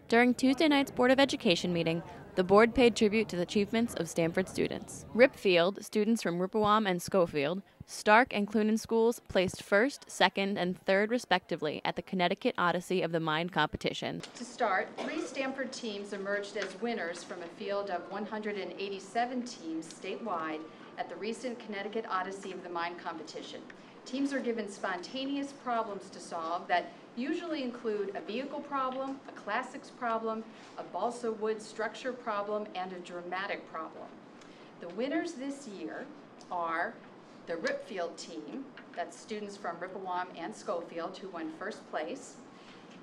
During Tuesday night's Board of Education meeting, the board paid tribute to the achievements of Stanford students. Ripfield, students from Rippewam and Schofield, Stark and Clunan schools placed first, second, and third respectively at the Connecticut Odyssey of the Mind competition. To start, 3 Stanford teams emerged as winners from a field of 187 teams statewide at the recent Connecticut Odyssey of the Mind competition. Teams are given spontaneous problems to solve that usually include a vehicle problem, a classics problem, a balsa wood structure problem, and a dramatic problem. The winners this year are the Ripfield team, that's students from Rippewam and Schofield who won first place.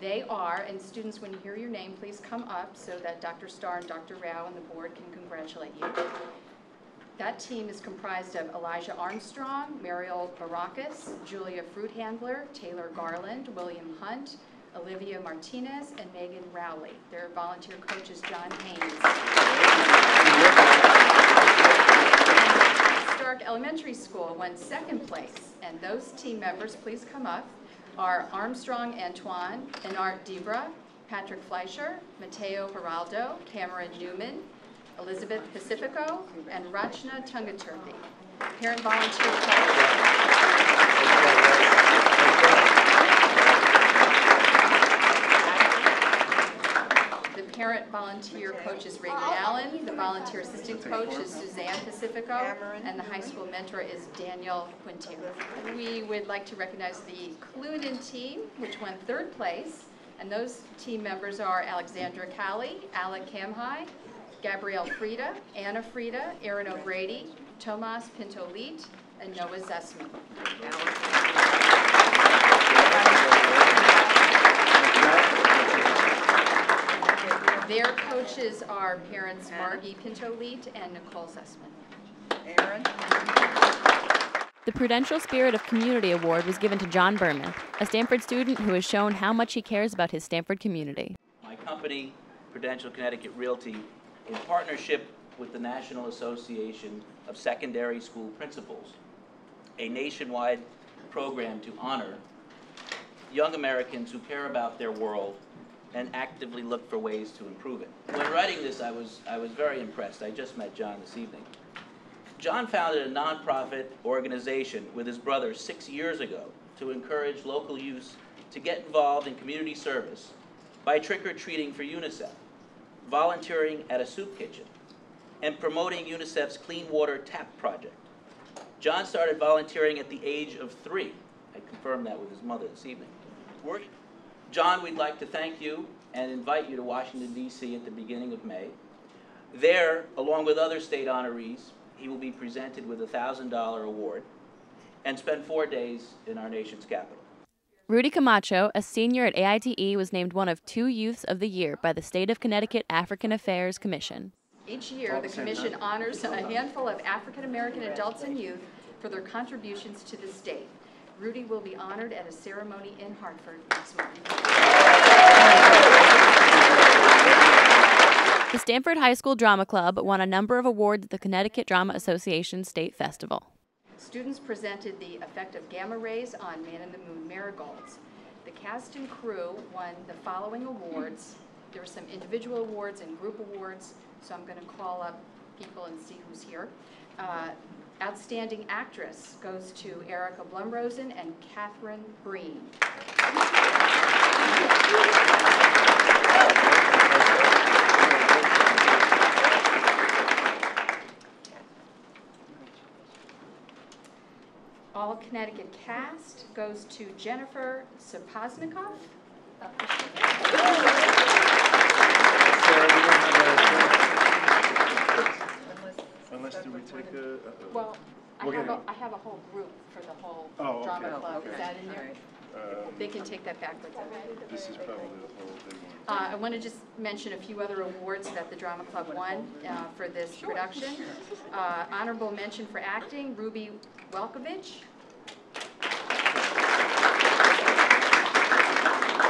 They are, and students, when you hear your name, please come up so that Dr. Starr and Dr. Rao and the board can congratulate you. That team is comprised of Elijah Armstrong, Mariel Baracus, Julia Fruithandler, Taylor Garland, William Hunt, Olivia Martinez, and Megan Rowley. Their volunteer coach is John Haynes. Stark Elementary School won second place, and those team members, please come up, are Armstrong Antoine, Enart Debra, Patrick Fleischer, Mateo Geraldo, Cameron Newman, Elizabeth Pacifico, and Rachna Tungaturthi. Parent volunteer coach. The parent volunteer coach is Reagan Allen. The volunteer assistant coach is Suzanne Pacifico, and the high school mentor is Daniel Quintier. We would like to recognize the Clunan team, which won third place, and those team members are Alexandra Callie, Alec Kamhai, Gabrielle Frieda, Anna Frieda, Aaron O'Grady, Tomas Pinto-Leet, and Noah Zessman. Their coaches are parents Margie Pinto-Leet and Nicole Zessman. Aaron. The Prudential Spirit of Community Award was given to John Berman, a Stanford student who has shown how much he cares about his Stanford community. My company, Prudential Connecticut Realty, in partnership with the National Association of Secondary School Principals, a nationwide program to honor young Americans who care about their world and actively look for ways to improve it. When writing this, I was very impressed. I just met John this evening. John founded a nonprofit organization with his brother 6 years ago to encourage local youth to get involved in community service by trick-or-treating for UNICEF, volunteering at a soup kitchen, and promoting UNICEF's Clean Water Tap project. John started volunteering at the age of 3. I confirmed that with his mother this evening. John, we'd like to thank you and invite you to Washington, D.C. at the beginning of May. There, along with other state honorees, he will be presented with a $1,000 award and spend 4 days in our nation's capital. Rudy Camacho, a senior at AITE, was named one of 2 Youths of the Year by the State of Connecticut African Affairs Commission. Each year, the Commission honors a handful of African American adults and youth for their contributions to the state. Rudy will be honored at a ceremony in Hartford next month. The Stanford High School Drama Club won a number of awards at the Connecticut Drama Association State Festival. Students presented the effect of gamma rays on Man in the Moon marigolds. The cast and crew won the following awards. There were some individual awards and group awards, so I'm going to call up people and see who's here. Outstanding Actress goes to Erica Blumrosen and Catherine Breen. All Connecticut Cast goes to Jennifer Sapoznikov. Unless do we take a... Well, I have a whole group for the whole drama club. Okay. Is that in there? They can take that backwards. This is probably the whole big one. I want to just mention a few other awards that the drama club won for this production. Honorable mention for acting, Ruby Welkovich.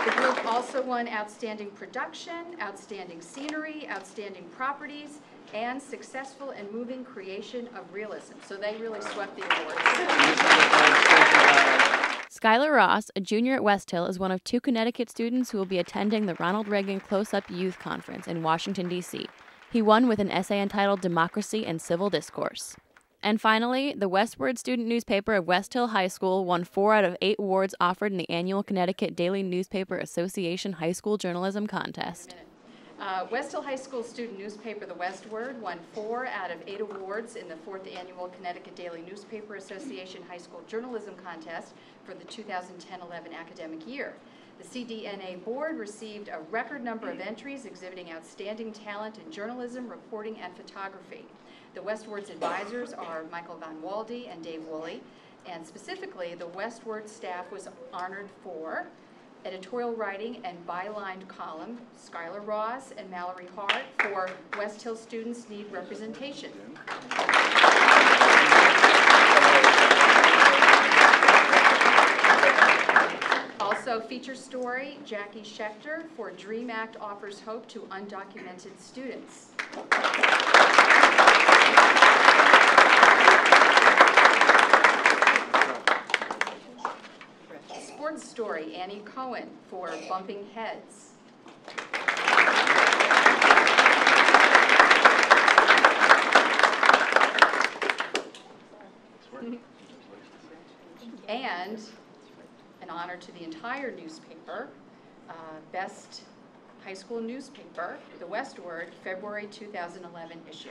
The group also won Outstanding Production, Outstanding Scenery, Outstanding Properties, and Successful and Moving Creation of Realism. So they really swept the awards. Skylar Ross, a junior at West Hill, is one of 2 Connecticut students who will be attending the Ronald Reagan Close-Up Youth Conference in Washington, D.C. He won with an essay entitled Democracy and Civil Discourse. And finally, the Westward student newspaper of West Hill High School won 4 out of 8 awards offered in the annual Connecticut Daily Newspaper Association High School Journalism Contest. West Hill High School student newspaper, The Westward, won 4 out of 8 awards in the 4th Annual Connecticut Daily Newspaper Association High School Journalism Contest for the 2010-11 academic year. The CDNA board received a record number of entries exhibiting outstanding talent in journalism, reporting, and photography. The Westward's advisors are Michael Van Walde and Dave Woolley, and specifically, the Westward staff was honored for editorial writing and bylined column, Skylar Ross and Mallory Hart for West Hill Students Need Representation. Also, feature story, Jackie Schechter for DREAM Act Offers Hope to Undocumented Students. Sports story, Annie Cohen for Bumping Heads. And an honor to the entire newspaper, Best High School Newspaper, The Westward, February 2011 issue.